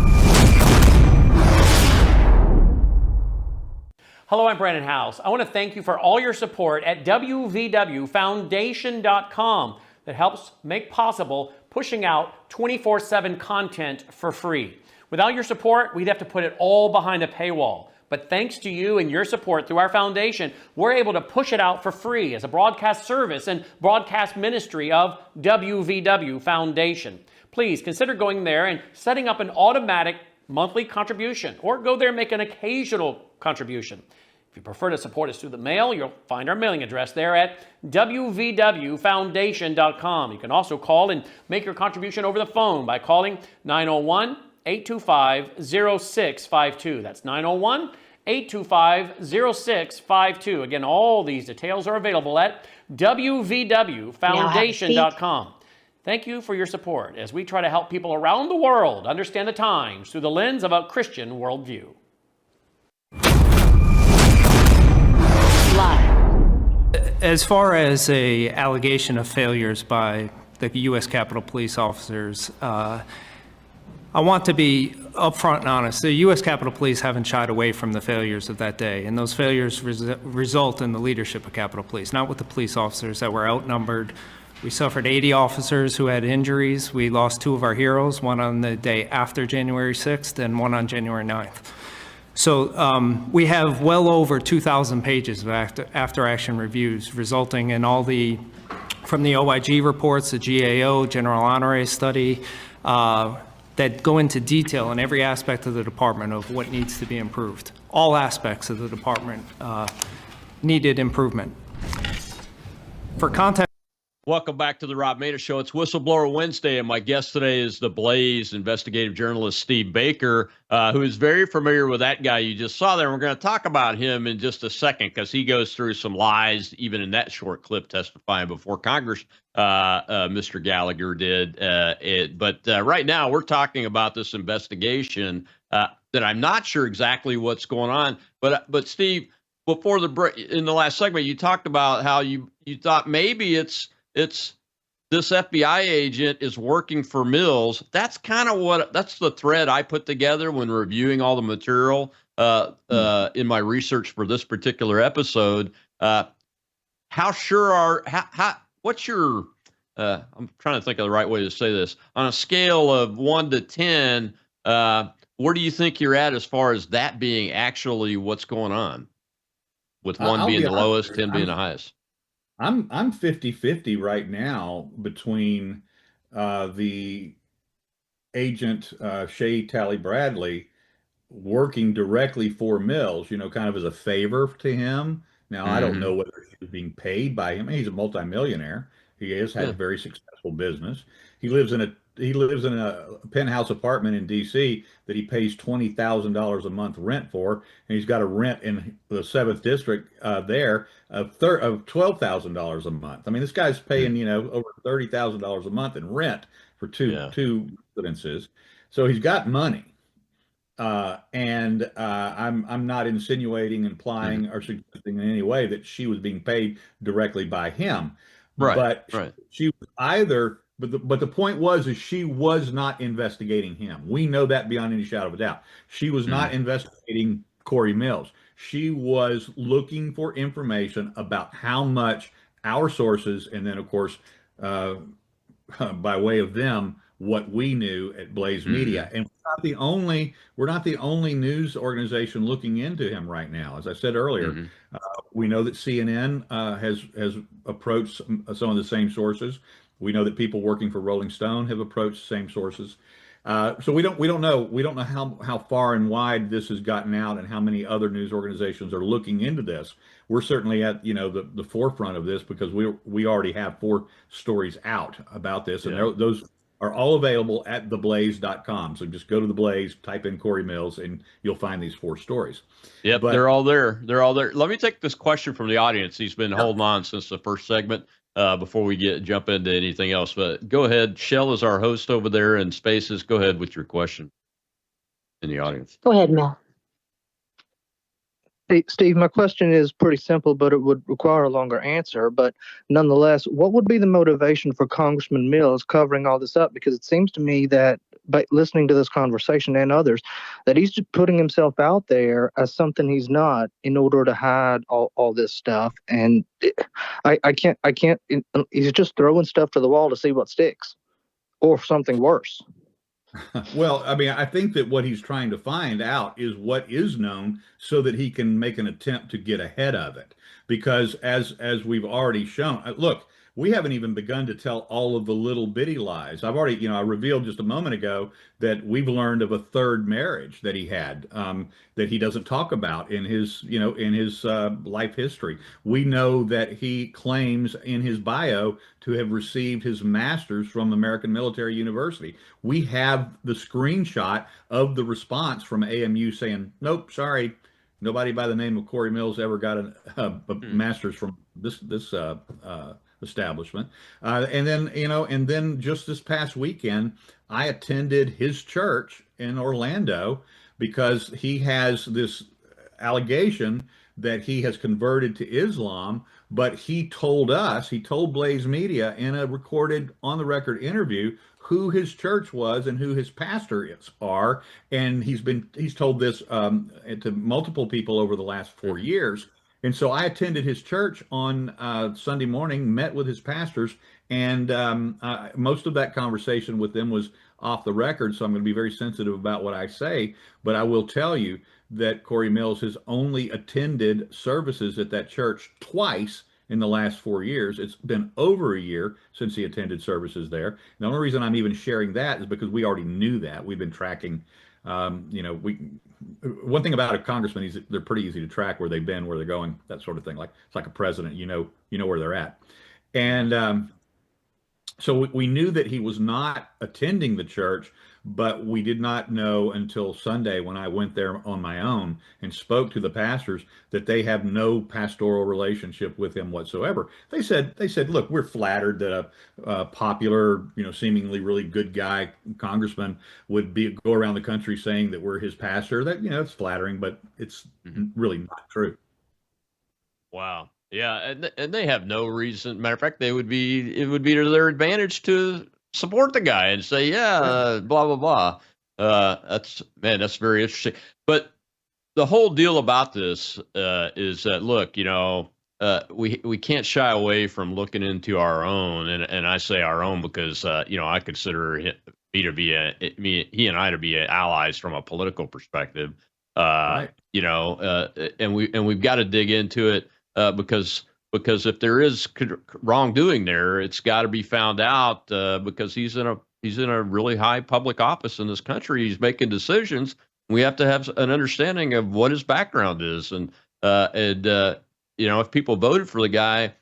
Hello, I'm Brandon House. I want to thank you for all your support at wvwfoundation.com that helps make possible pushing out 24/7 content for free. Without your support, we'd have to put it all behind a paywall. But thanks to you and your support through our foundation, we're able to push it out for free as a broadcast service and broadcast ministry of WVW Foundation. Please consider going there and setting up an automatic monthly contribution, or go there and make an occasional contribution. If you prefer to support us through the mail, you'll find our mailing address there at wvwfoundation.com. You can also call and make your contribution over the phone by calling 901-825-0652. That's 901-825-0652. Again, all these details are available at wvwfoundation.com. Thank you for your support as we try to help people around the world understand the times through the lens of a Christian worldview. As far as a allegation of failures by the U.S. Capitol Police officers, I want to be upfront and honest. The U.S. Capitol Police haven't shied away from the failures of that day, and those failures result in the leadership of Capitol Police, not with the police officers that were outnumbered. We suffered 80 officers who had injuries. We lost 2 of our heroes, one on the day after January 6th and one on January 9th. So we have well over 2,000 pages of after-action reviews, resulting in all from the OIG reports, the GAO, General Honore study, that go into detail in every aspect of the department of what needs to be improved. All aspects of the department needed improvement. For context, Welcome back to the Rob Maness Show. It's Whistleblower Wednesday, and my guest today is the Blaze investigative journalist Steve Baker, who is very familiar with that guy you just saw there. And we're going to talk about him in just a second because he goes through some lies, even in that short clip testifying before Congress, Mr. Gallagher did. But right now, we're talking about this investigation that I'm not sure exactly what's going on. But Steve, before the break, in the last segment, you talked about how you thought maybe it's this FBI agent is working for Mills. That's kind of that's the thread I put together when reviewing all the material in my research for this particular episode. What's your, I'm trying to think of the right way to say this. On a scale of 1 to 10, where do you think you're at as far as that being actually what's going on? With 1 being the lowest, 10 being the highest. I'm 50-50 right now between the agent Shay Talley Bradley working directly for Mills, kind of as a favor to him. Now, I don't know whether he was being paid by him. He's a multimillionaire. He has had a very successful business. He lives in a penthouse apartment in D.C. that he pays $20,000 a month rent for, and he's got a rent in the 7th district there of $12,000 a month. I mean, this guy's paying over $30,000 a month in rent for two residences. So he's got money. I'm not insinuating, implying, or suggesting in any way that she was being paid directly by him. Right, But right. she was either. But the point was is she was not investigating him. We know that beyond any shadow of a doubt. She was not investigating Corey Mills. She was looking for information about how much our sources, and then of course, uh, by way of them, what we knew at Blaze Media. And we're not the only news organization looking into him right now. As I said earlier, we know that CNN has approached some of the same sources. We know that people working for Rolling Stone have approached the same sources. So we don't know how far and wide this has gotten out and how many other news organizations are looking into this. We're certainly at the forefront of this because we already have 4 stories out about this, and those are all available at theblaze.com. So just go to the Blaze, type in Corey Mills, and you'll find these 4 stories. Yep, But they're all there. They're all there. Let me take this question from the audience. He's been holding on since the first segment before we jump into anything else. But go ahead. Shell is our host over there in Spaces. Go ahead with your question in the audience. Go ahead, Mel. Hey, Steve, my question is pretty simple, but it would require a longer answer. But nonetheless, what would be the motivation for Congressman Mills covering all this up? Because it seems to me that by listening to this conversation and others, that he's just putting himself out there as something he's not in order to hide all this stuff. And I can't, he's just throwing stuff to the wall to see what sticks or something worse. Well, I mean, I think that what he's trying to find out is what is known so that he can make an attempt to get ahead of it. Because as we've already shown, look, we haven't even begun to tell all of the little bitty lies. I've already, I revealed just a moment ago that we've learned of a 3rd marriage that he had that he doesn't talk about in his, life history. We know that he claims in his bio to have received his master's from American Military University. We have the screenshot of the response from AMU saying, nope, sorry, nobody by the name of Corey Mills ever got a master's from this establishment. And then just this past weekend, I attended his church in Orlando because he has this allegation that he has converted to Islam, but he told Blaze Media in a recorded on the record interview who his church was and who his pastors are. And he's told this to multiple people over the last 4 years. And so I attended his church on Sunday morning, met with his pastors, and most of that conversation with them was off the record, so I'm going to be very sensitive about what I say. But I will tell you that Corey Mills has only attended services at that church twice in the last 4 years. It's been over a year since he attended services there. The only reason I'm even sharing that is because we already knew that. We've been tracking, one thing about a congressman is they're pretty easy to track where they've been, where they're going, that sort of thing. Like it's like a president, you know where they're at. And so we knew that he was not attending the church, but we did not know until Sunday when I went there on my own and spoke to the pastors that they have no pastoral relationship with him whatsoever. They said, look, we're flattered that a popular, seemingly really good guy congressman would go around the country saying that we're his pastor. That, it's flattering, but it's really not true. Wow. Yeah, and they have no reason. Matter of fact, it would be to their advantage to support the guy and say, blah blah blah. That's very interesting. But the whole deal about this is that look, we can't shy away from looking into our own, and I say our own because I consider he and I to be allies from a political perspective. Right. And we've got to dig into it. Because if there is wrongdoing there, it's got to be found out because he's in a really high public office in this country. He's making decisions. We have to have an understanding of what his background is, and if people voted for the guy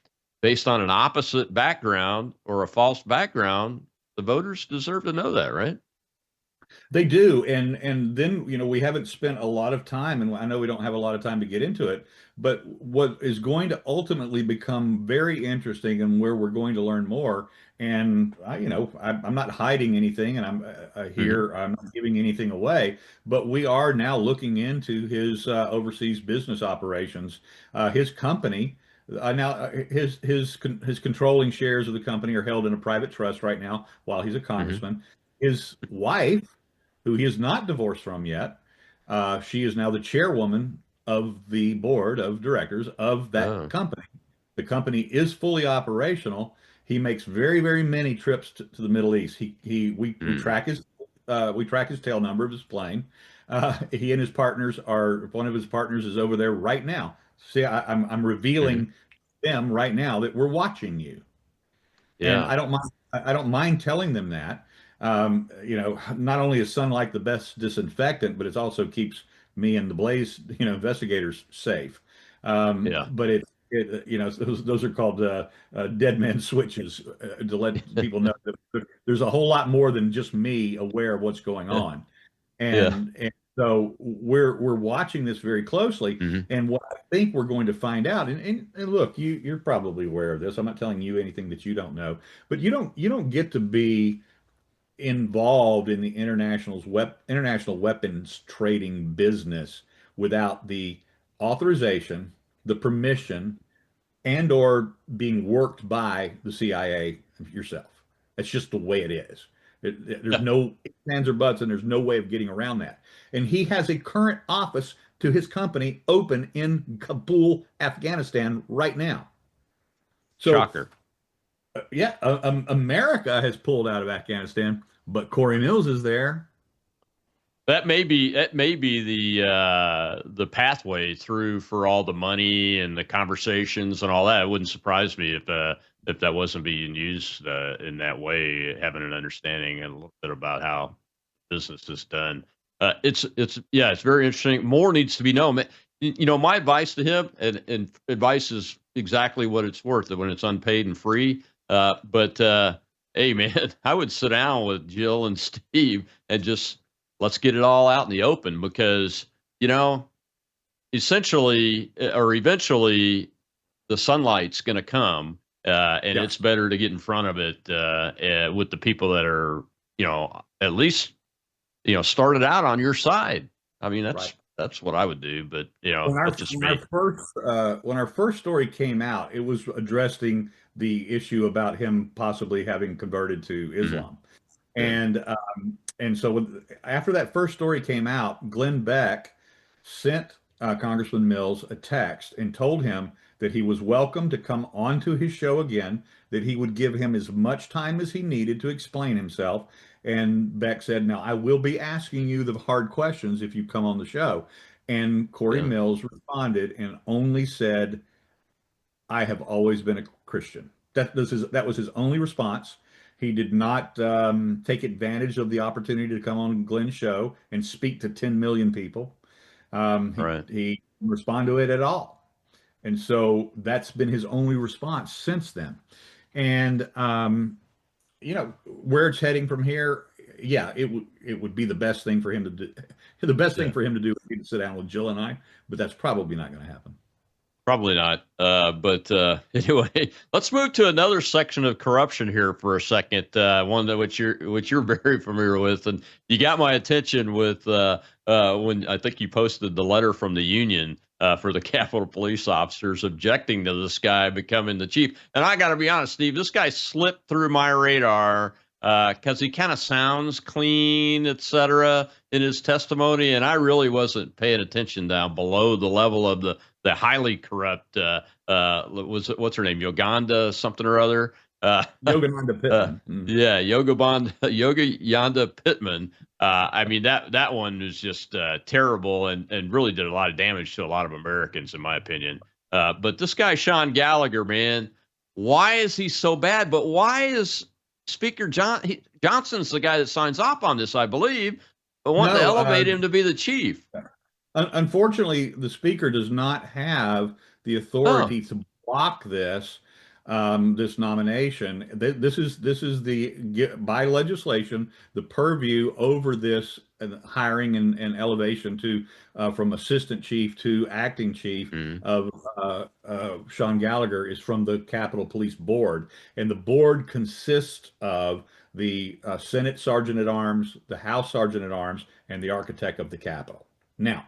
based on an opposite background or a false background, the voters deserve to know that, right? They do, and then we haven't spent a lot of time, and I know we don't have a lot of time to get into it, but what is going to ultimately become very interesting and where we're going to learn more. And I'm not hiding anything, and I'm Hmm. here. I'm not giving anything away, but we are now looking into his overseas business operations, his company. Now, his controlling shares of the company are held in a private trust right now while he's a Hmm. congressman. His wife, who he is not divorced from yet. She is now the chairwoman of the board of directors of that Oh. company. The company is fully operational. He makes very, very many trips to the Middle East. We Mm. track his tail number of his plane. He and his partners are one of his partners is over there right now. See, I'm Hmm. revealing them right now that we're watching you, and Yeah. I don't mind telling them that. Not only is sunlight the best disinfectant, but it also keeps me and the Blaze, investigators safe. Yeah. But those are called dead man switches to let people know that there's a whole lot more than just me aware of what's going on. Yeah. And so we're watching this very closely. Hmm. And what I think we're going to find out, and look, you're probably aware of this. I'm not telling you anything that you don't know, but you don't get to be involved in the international weapons trading business without the authorization, the permission, and or being worked by the CIA yourself. That's just the way it is. There's Yeah. no ifs, ands, or buts, and there's no way of getting around that. And he has a current office to his company open in Kabul, Afghanistan, right now. So, Shocker. yeah, America has pulled out of Afghanistan, but Corey Mills is there. That may be the pathway through for all the money and the conversations and all that. It wouldn't surprise me if that wasn't being used in that way, having an understanding and a little bit about how business is done. It's very interesting. More needs to be known. My advice to him, and advice is exactly what it's worth when it's unpaid and free. But hey, man, I would sit down with Jill and Steve and just let's get it all out in the open because you know essentially or eventually the sunlight's going to come, and Yeah, it's better to get in front of it with the people that are at least started out on your side. I mean, right. that's what I would do, but When our that's just when our me. first when our first story came out, it was addressing the issue about him possibly having converted to Hmm. Islam. Yeah. And so after that first story came out, Glenn Beck sent Congressman Mills a text and told him that he was welcome to come onto his show again, that he would give him as much time as he needed to explain himself. And Beck said, "Now I will be asking you the hard questions if you come on the show." And Corey Yeah. Mills responded and only said, I have always been a Christian. That was his only response. He did not take advantage of the opportunity to come on Glenn's show and speak to 10 million people. Right. He didn't respond to it at all. And so that's been his only response since then. And where it's heading from here, yeah, it would be the best thing for him to do. The best thing Yeah. for him to do would be to sit down with Jill and I, but that's probably not going to happen. Probably not. But anyway, let's move to another section of corruption here for a second. One that which you're very familiar with, and you got my attention with when I think you posted the letter from the union for the Capitol Police officers objecting to this guy becoming the chief. And I got to be honest, Steve, this guy slipped through my radar because he kind of sounds clean, etc., in his testimony, and I really wasn't paying attention down below the level of the highly corrupt what's her name, Yoganda something or other, Yogananda Pittman. yeah, Yoga Pittman. I mean that one was just terrible and really did a lot of damage to a lot of Americans in my opinion. But this guy Sean Gallagher, man, why is he so bad? But why is Speaker Johnson's the guy that signs off on this, I believe, but want to No, elevate him to be the chief? unfortunately, the speaker does not have the Oh, authority to block this. this nomination. This is by legislation the purview over this hiring and elevation to from assistant chief to acting chief of Sean Gallagher is from the Capitol Police Board, and the board consists of the Senate Sergeant at Arms, the House Sergeant at Arms, and the Architect of the Capitol. Now,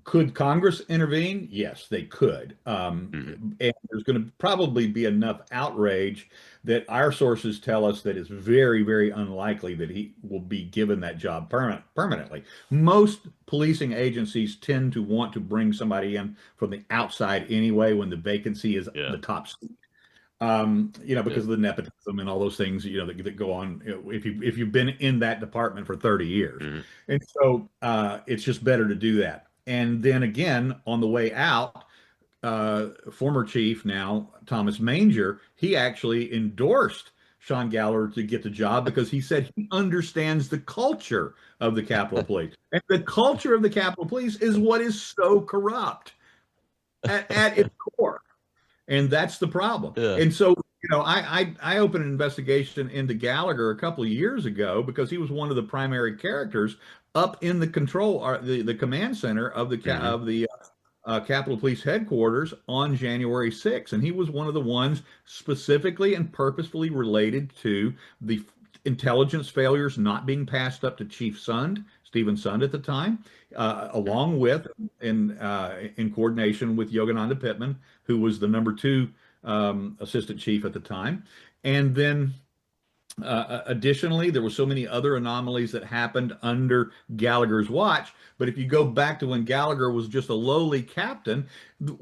could Congress intervene? Yes, they could. And there's going to probably be enough outrage that our sources tell us that it's very, very unlikely that he will be given that job permanently. Most policing agencies tend to want to bring somebody in from the outside anyway when the vacancy is the top seat. Because of the nepotism and all those things, that go on. If you've been in that department for 30 years, and so it's just better to do that. And then again, on the way out, former chief now Thomas Manger, he actually endorsed Sean Gallagher to get the job because he said he understands the culture of the Capitol Police, and the culture of the Capitol Police is what is so corrupt at its core. And that's the problem. Yeah. And so, I opened an investigation into Gallagher a couple of years ago because he was one of the primary characters up in the control, or the command center of the Capitol Police headquarters on January 6th. And he was one of the ones specifically and purposefully related to the intelligence failures not being passed up to Chief Sund, Stephen Sund at the time, along with, in coordination with Yogananda Pittman, who was the number 2 assistant chief at the time. And then additionally, there were so many other anomalies that happened under Gallagher's watch. But if you go back to when Gallagher was just a lowly captain,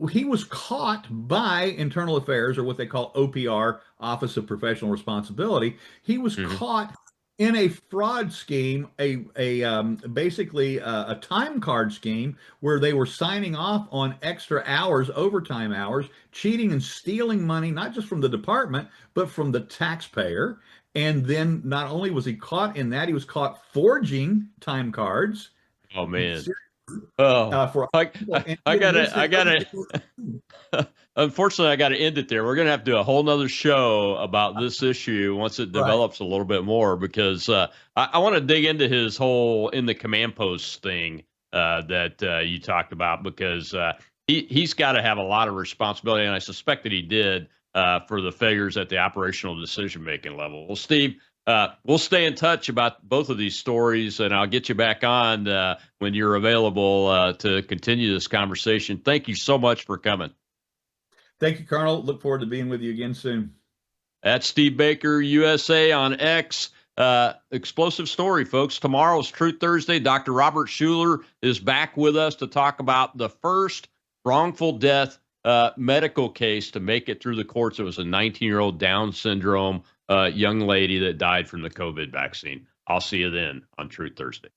he was caught by Internal Affairs, or what they call OPR, Office of Professional Responsibility. He was caught in a fraud scheme, basically a time card scheme where they were signing off on extra hours, overtime hours, cheating and stealing money, not just from the department, but from the taxpayer. And then not only was he caught in that, he was caught forging time cards. Oh man. I gotta unfortunately I gotta end it there. We're gonna have to do a whole nother show about this issue once it develops a little bit more, because I want to dig into his whole in the command post thing that you talked about, because he's got to have a lot of responsibility, and I suspect that he did for the failures at the operational decision making level. Well, Steve, we'll stay in touch about both of these stories, and I'll get you back on when you're available to continue this conversation. Thank you so much for coming. Thank you, Colonel. Look forward to being with you again soon. That's Steve Baker, USA on X. Explosive story, folks. Tomorrow's Truth Thursday. Dr. Robert Schuller is back with us to talk about the first wrongful death medical case to make it through the courts. It was a 19-year-old Down syndrome young lady that died from the COVID vaccine. I'll see you then on Truth Thursday.